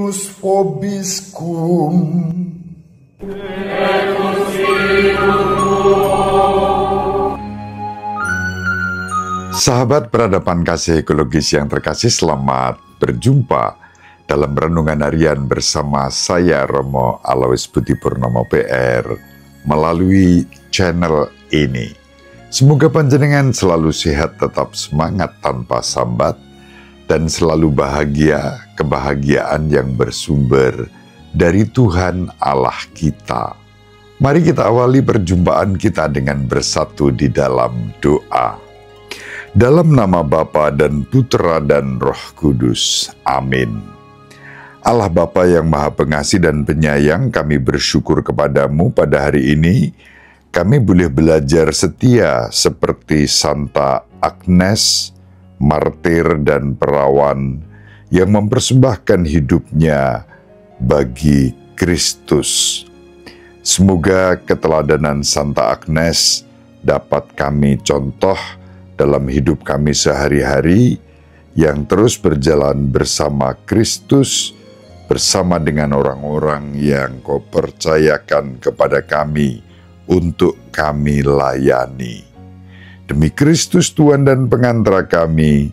Dominus vobiscum. Sahabat peradaban kasih ekologis yang terkasih, selamat berjumpa dalam renungan harian bersama saya Romo Alois Budi Purnomo PR melalui channel ini. Semoga panjenengan selalu sehat, tetap semangat tanpa sambat, dan selalu bahagia, kebahagiaan yang bersumber dari Tuhan Allah kita. Mari kita awali perjumpaan kita dengan bersatu di dalam doa. Dalam nama Bapa dan Putra dan Roh Kudus. Amin. Allah Bapa yang Maha Pengasih dan Penyayang, kami bersyukur kepadamu pada hari ini. Kami boleh belajar setia seperti Santa Agnes, martir dan perawan yang mempersembahkan hidupnya bagi Kristus. Semoga keteladanan Santa Agnes dapat kami contoh dalam hidup kami sehari-hari yang terus berjalan bersama Kristus, bersama dengan orang-orang yang Kau percayakan kepada kami untuk kami layani. Demi Kristus Tuhan dan pengantara kami,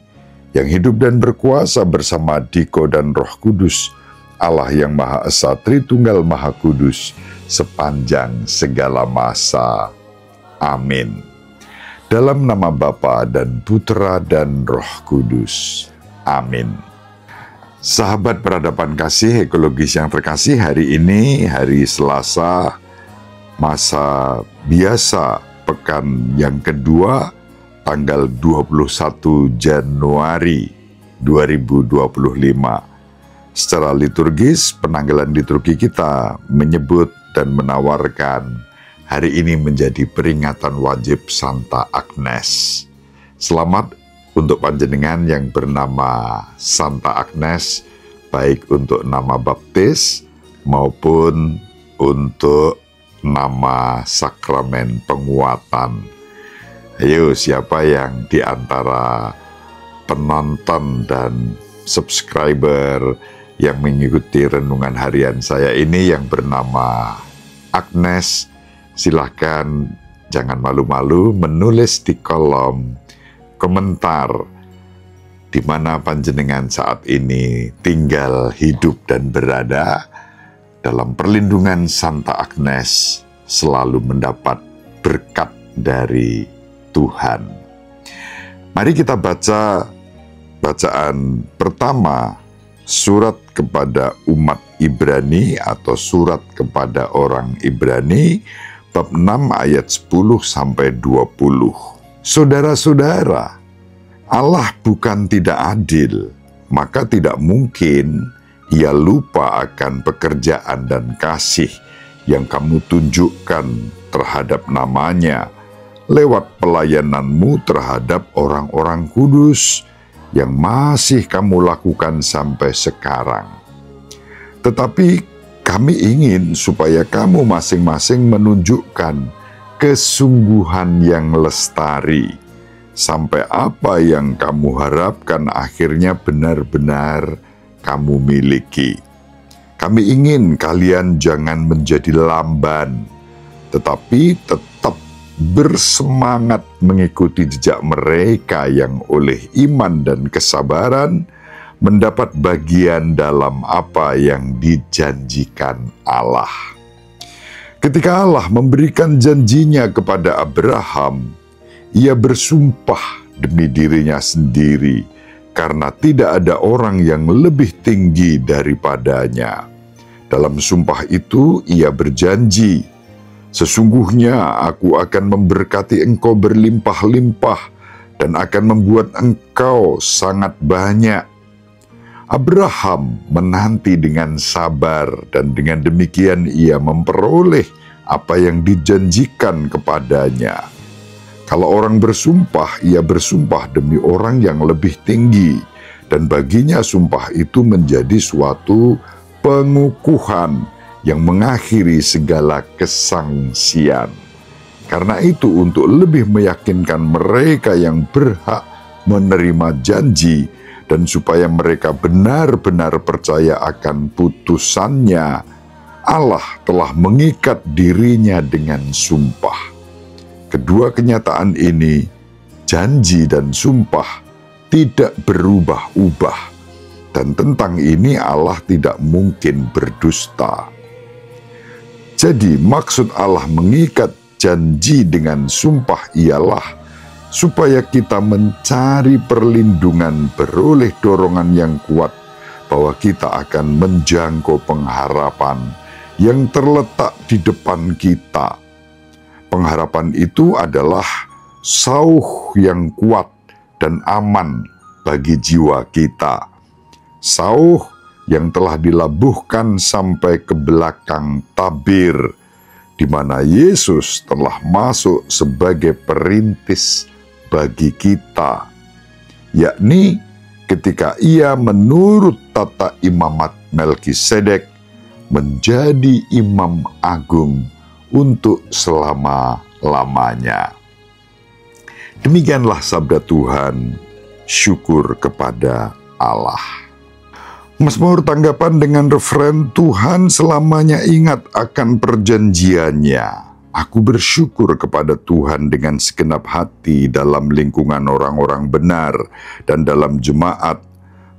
yang hidup dan berkuasa bersama Diko dan Roh Kudus, Allah yang Maha Esa Tritunggal Maha Kudus, sepanjang segala masa. Amin. Dalam nama Bapa dan Putra dan Roh Kudus. Amin. Sahabat peradaban kasih ekologis yang terkasih, hari ini hari Selasa, masa biasa pekan yang kedua, tanggal 21 Januari 2025. Secara liturgis, penanggalan liturgi kita menyebut dan menawarkan hari ini menjadi peringatan wajib Santa Agnes. Selamat untuk panjenengan yang bernama Santa Agnes, baik untuk nama baptis maupun untuk nama sakramen penguatan. Ayo, siapa yang di antara penonton dan subscriber yang mengikuti renungan harian saya ini yang bernama Agnes, silahkan jangan malu-malu menulis di kolom komentar di mana panjenengan saat ini tinggal, hidup, dan berada. Dalam perlindungan Santa Agnes selalu mendapat berkat dari Tuhan. Mari kita baca bacaan pertama, surat kepada umat Ibrani atau surat kepada orang Ibrani, bab 6 ayat 10-20. Saudara-saudara, Allah bukan tidak adil, maka tidak mungkin Ia lupa akan pekerjaan dan kasih yang kamu tunjukkan terhadap namanya lewat pelayananmu terhadap orang-orang kudus yang masih kamu lakukan sampai sekarang. Tetapi kami ingin supaya kamu masing-masing menunjukkan kesungguhan yang lestari, sampai apa yang kamu harapkan akhirnya benar-benar kamu miliki. Kami ingin kalian jangan menjadi lamban, tetapi tetap bersemangat mengikuti jejak mereka yang oleh iman dan kesabaran mendapat bagian dalam apa yang dijanjikan Allah. Ketika Allah memberikan janjinya kepada Abraham, Ia bersumpah demi dirinya sendiri, karena tidak ada orang yang lebih tinggi daripadanya. Dalam sumpah itu Ia berjanji, sesungguhnya aku akan memberkati engkau berlimpah-limpah dan akan membuat engkau sangat banyak. Abraham menanti dengan sabar dan dengan demikian ia memperoleh apa yang dijanjikan kepadanya. Kalau orang bersumpah, ia bersumpah demi orang yang lebih tinggi, dan baginya sumpah itu menjadi suatu pengukuhan yang mengakhiri segala kesangsian. Karena itu, untuk lebih meyakinkan mereka yang berhak menerima janji dan supaya mereka benar-benar percaya akan putusannya, Allah telah mengikat dirinya dengan sumpah. Kedua kenyataan ini, janji dan sumpah, tidak berubah-ubah, dan tentang ini Allah tidak mungkin berdusta. Jadi maksud Allah mengikat janji dengan sumpah ialah supaya kita mencari perlindungan beroleh dorongan yang kuat bahwa kita akan menjangkau pengharapan yang terletak di depan kita. Pengharapan itu adalah sauh yang kuat dan aman bagi jiwa kita. Sauh yang telah dilabuhkan sampai ke belakang tabir, di mana Yesus telah masuk sebagai perintis bagi kita, yakni ketika ia menurut tata imamat Melkisedek menjadi imam agung untuk selama-lamanya. Demikianlah sabda Tuhan, syukur kepada Allah. Mazmur tanggapan dengan referen Tuhan selamanya ingat akan perjanjiannya. Aku bersyukur kepada Tuhan dengan segenap hati dalam lingkungan orang-orang benar dan dalam jemaat.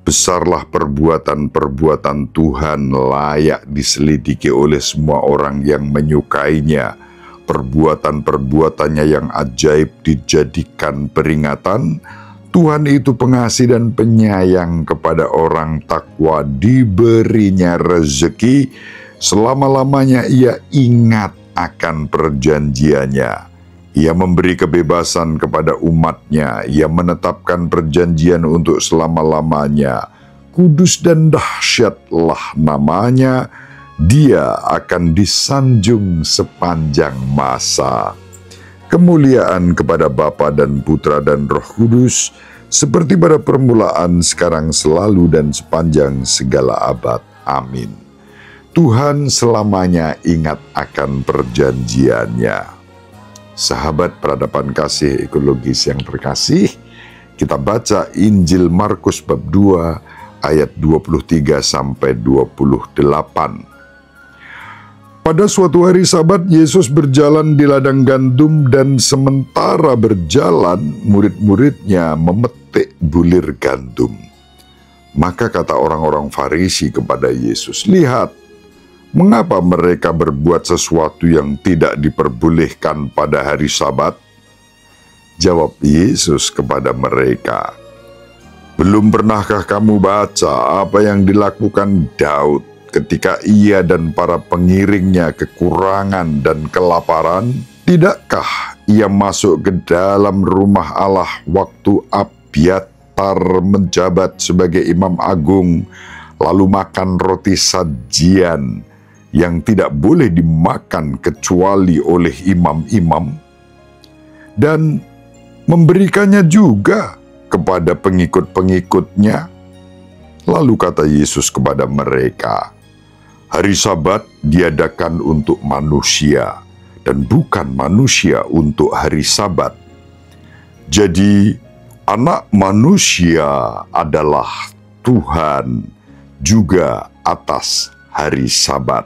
Besarlah perbuatan-perbuatan Tuhan layak diselidiki oleh semua orang yang menyukainya. Perbuatan-perbuatannya yang ajaib dijadikan peringatan. Tuhan itu pengasih dan penyayang kepada orang takwa, diberinya rezeki. Selama-lamanya ia ingat akan perjanjiannya. Ia memberi kebebasan kepada umatnya. Ia menetapkan perjanjian untuk selama-lamanya. Kudus dan dahsyatlah namanya. Dia akan disanjung sepanjang masa. Kemuliaan kepada Bapa dan Putra dan Roh Kudus, seperti pada permulaan, sekarang, selalu, dan sepanjang segala abad. Amin. Tuhan selamanya ingat akan perjanjiannya. Sahabat peradaban kasih ekologis yang terkasih, kita baca Injil Markus bab 2 ayat 23 sampai 28. Pada suatu hari Sabat, Yesus berjalan di ladang gandum, dan sementara berjalan, murid-muridnya memetik bulir gandum. Maka kata orang-orang Farisi kepada Yesus, "Lihat, mengapa mereka berbuat sesuatu yang tidak diperbolehkan pada hari Sabat?" Jawab Yesus kepada mereka, "Belum pernahkah kamu baca apa yang dilakukan Daud ketika ia dan para pengiringnya kekurangan dan kelaparan? Tidakkah ia masuk ke dalam rumah Allah waktu Abiatar menjabat sebagai imam agung, lalu makan roti sajian yang tidak boleh dimakan kecuali oleh imam-imam, dan memberikannya juga kepada pengikut-pengikutnya?" Lalu kata Yesus kepada mereka, "Hari Sabat diadakan untuk manusia, dan bukan manusia untuk hari Sabat. Jadi, Anak Manusia adalah Tuhan juga atas hari Sabat."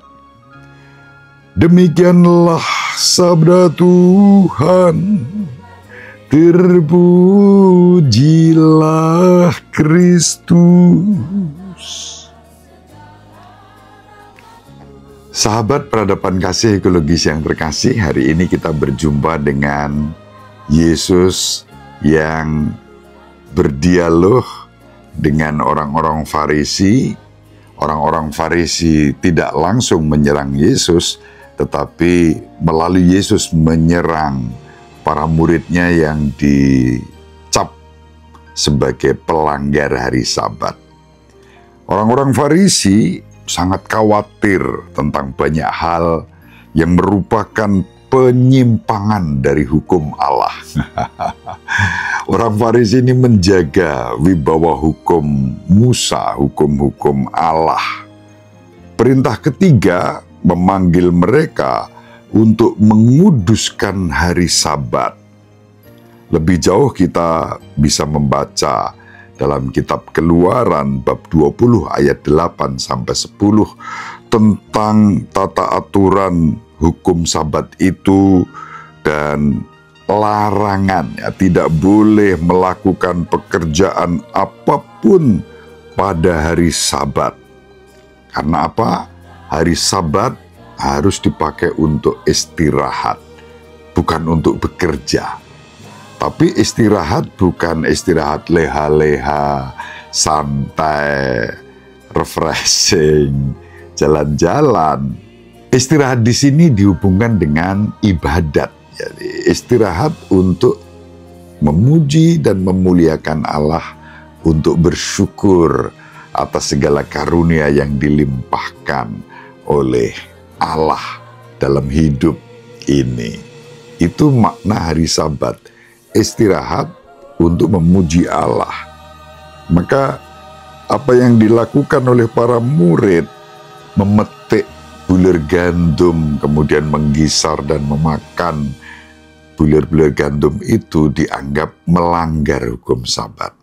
Demikianlah sabda Tuhan. Terpujilah Kristus. Sahabat peradaban kasih ekologis yang terkasih, hari ini kita berjumpa dengan Yesus yang berdialog dengan orang-orang Farisi. Orang-orang Farisi tidak langsung menyerang Yesus, tetapi melalui Yesus menyerang para muridnya yang dicap sebagai pelanggar hari Sabat. Orang-orang Farisi sangat khawatir tentang banyak hal yang merupakan penyimpangan dari hukum Allah. Orang Farisi ini menjaga wibawa hukum Musa, hukum-hukum Allah. Perintah ketiga memanggil mereka untuk menguduskan hari Sabat. Lebih jauh kita bisa membaca dalam kitab Keluaran bab 20 ayat 8 sampai 10 tentang tata aturan hukum Sabat itu dan larangan, ya, tidak boleh melakukan pekerjaan apapun pada hari Sabat. Karena apa? Hari Sabat harus dipakai untuk istirahat, bukan untuk bekerja. Tapi istirahat bukan istirahat leha-leha, santai, refreshing, jalan-jalan. Istirahat di sini dihubungkan dengan ibadat. Jadi istirahat untuk memuji dan memuliakan Allah, untuk bersyukur atas segala karunia yang dilimpahkan oleh Allah dalam hidup ini. Itu makna hari Sabat, istirahat untuk memuji Allah. Maka apa yang dilakukan oleh para murid, memetik bulir gandum, kemudian menggisar dan memakan bulir-bulir gandum itu dianggap melanggar hukum Sabat.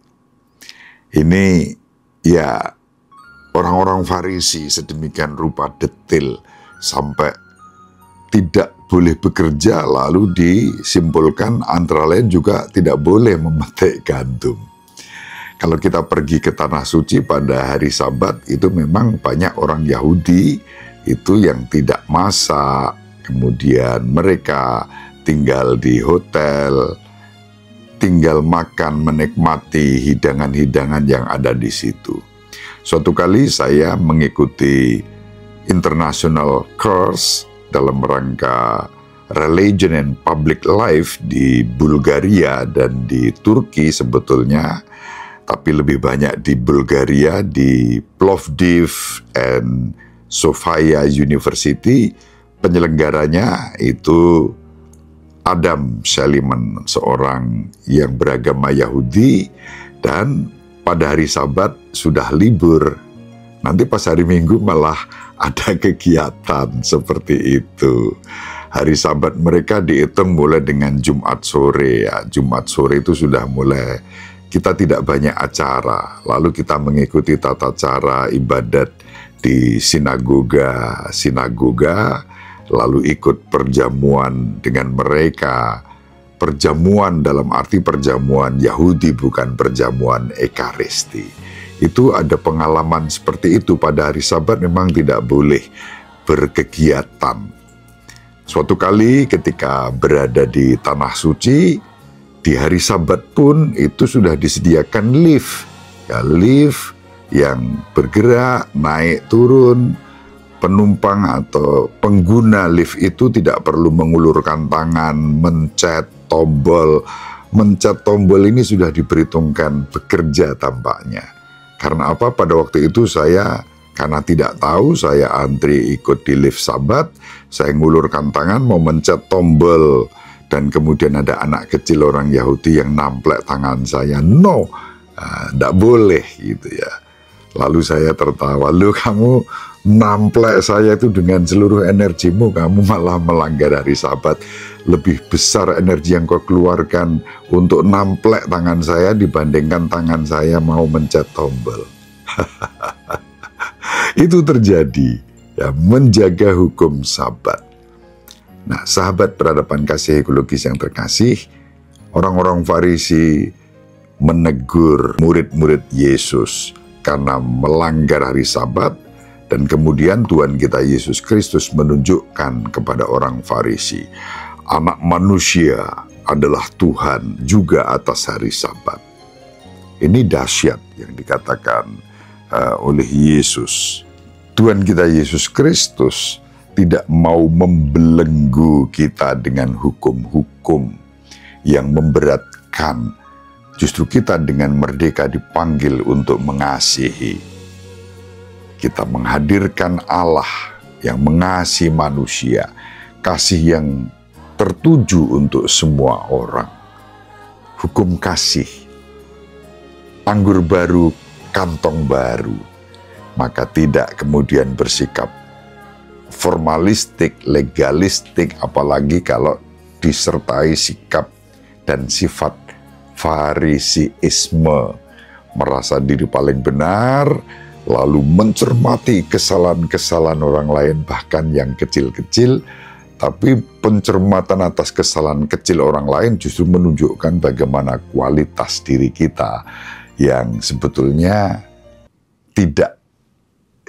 Ini ya orang-orang Farisi sedemikian rupa detail sampai tidak boleh bekerja, lalu disimpulkan antara lain juga tidak boleh memetik gandum. Kalau kita pergi ke Tanah Suci pada hari Sabat, itu memang banyak orang Yahudi itu yang tidak masak, kemudian mereka tinggal di hotel, tinggal makan, menikmati hidangan-hidangan yang ada di situ. Suatu kali saya mengikuti international course dalam rangka Religion and Public Life di Bulgaria dan di Turki sebetulnya, tapi lebih banyak di Bulgaria, di Plovdiv and Sofia University. Penyelenggaranya itu Adam Shaliman, seorang yang beragama Yahudi, dan pada hari Sabat sudah libur. Nanti pas hari Minggu malah ada kegiatan seperti itu. Hari Sabat mereka dihitung mulai dengan Jumat sore. Ya. Jumat sore itu sudah mulai, kita tidak banyak acara. Lalu kita mengikuti tata cara ibadat di sinagoga, lalu ikut perjamuan dengan mereka. Perjamuan dalam arti perjamuan Yahudi, bukan perjamuan Ekaristi. Itu ada pengalaman seperti itu. Pada hari Sabat memang tidak boleh berkegiatan. Suatu kali ketika berada di Tanah Suci, di hari Sabat pun itu sudah disediakan lift. Ya, lift yang bergerak, naik turun. Penumpang atau pengguna lift itu tidak perlu mengulurkan tangan, mencet tombol. Mencet tombol ini sudah diperhitungkan bekerja tampaknya. Karena apa? Pada waktu itu saya, karena tidak tahu, saya antri ikut di lift Sabat, saya ngulurkan tangan mau mencet tombol, dan kemudian ada anak kecil orang Yahudi yang namplek tangan saya. No, tidak boleh gitu ya. Lalu saya tertawa, "Lu kamu namplek saya itu dengan seluruh energimu, kamu malah melanggar hari Sabat. Lebih besar energi yang kau keluarkan untuk namplek tangan saya dibandingkan tangan saya mau mencet tombol." Itu terjadi, ya, menjaga hukum Sabat. Nah, sahabat peradaban kasih ekologis yang terkasih, orang-orang Farisi menegur murid-murid Yesus karena melanggar hari Sabat, dan kemudian Tuhan kita Yesus Kristus menunjukkan kepada orang Farisi, Anak Manusia adalah Tuhan juga atas hari Sabat. Ini dahsyat yang dikatakan oleh Yesus. Tuhan kita Yesus Kristus tidak mau membelenggu kita dengan hukum-hukum yang memberatkan. Justru kita dengan merdeka dipanggil untuk mengasihi. Kita menghadirkan Allah yang mengasihi manusia, kasih yang tertuju untuk semua orang. Hukum kasih, anggur baru, kantong baru. Maka tidak kemudian bersikap formalistik, legalistik, apalagi kalau disertai sikap dan sifat Farisiisme. merasa diri paling benar, lalu mencermati kesalahan-kesalahan orang lain, bahkan yang kecil-kecil. Tapi pencermatan atas kesalahan kecil orang lain justru menunjukkan bagaimana kualitas diri kita yang sebetulnya tidak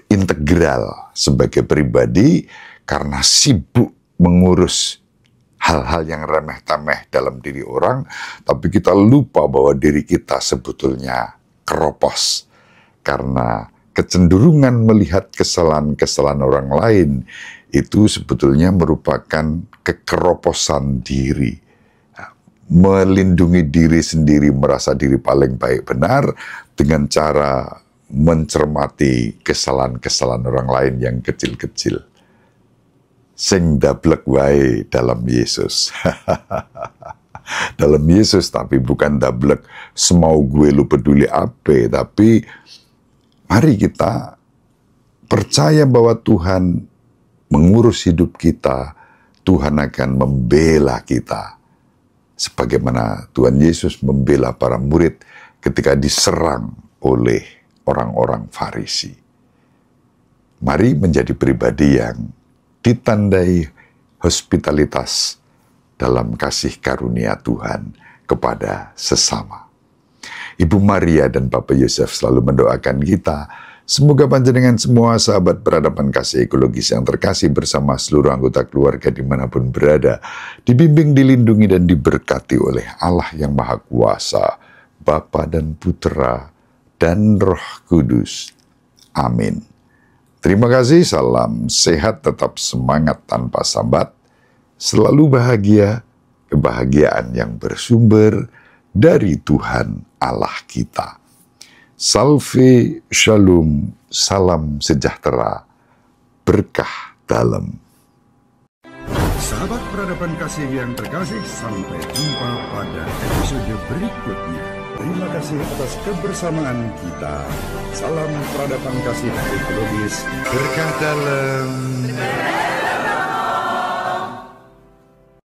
integral sebagai pribadi karena sibuk mengurus hal-hal yang remeh-temeh dalam diri orang, tapi kita lupa bahwa diri kita sebetulnya keropos karena kecenderungan melihat kesalahan-kesalahan orang lain itu sebetulnya merupakan kekeroposan diri. Melindungi diri sendiri, merasa diri paling baik benar dengan cara mencermati kesalahan-kesalahan orang lain yang kecil-kecil. Sing dablek wae dalam Yesus. Dalam Yesus, tapi bukan dablek semau gue lu peduli apa, tapi mari kita percaya bahwa Tuhan mengurus hidup kita, Tuhan akan membela kita. Sebagaimana Tuhan Yesus membela para murid ketika diserang oleh orang-orang Farisi. Mari menjadi pribadi yang ditandai hospitalitas dalam kasih karunia Tuhan kepada sesama. Ibu Maria dan Bapak Yosef selalu mendoakan kita, semoga panjenengan semua sahabat peradaban kasih ekologis yang terkasih bersama seluruh anggota keluarga dimanapun berada, dibimbing, dilindungi, dan diberkati oleh Allah yang Maha Kuasa, Bapa dan Putra, dan Roh Kudus. Amin. Terima kasih, salam sehat, tetap semangat tanpa sambat, selalu bahagia, kebahagiaan yang bersumber dari Tuhan Allah kita. Salve, shalom, salam sejahtera, berkah dalam. Sahabat peradaban kasih yang terkasih, sampai jumpa pada episode berikutnya. Terima kasih atas kebersamaan kita. Salam peradaban kasih ekologis, berkah dalam.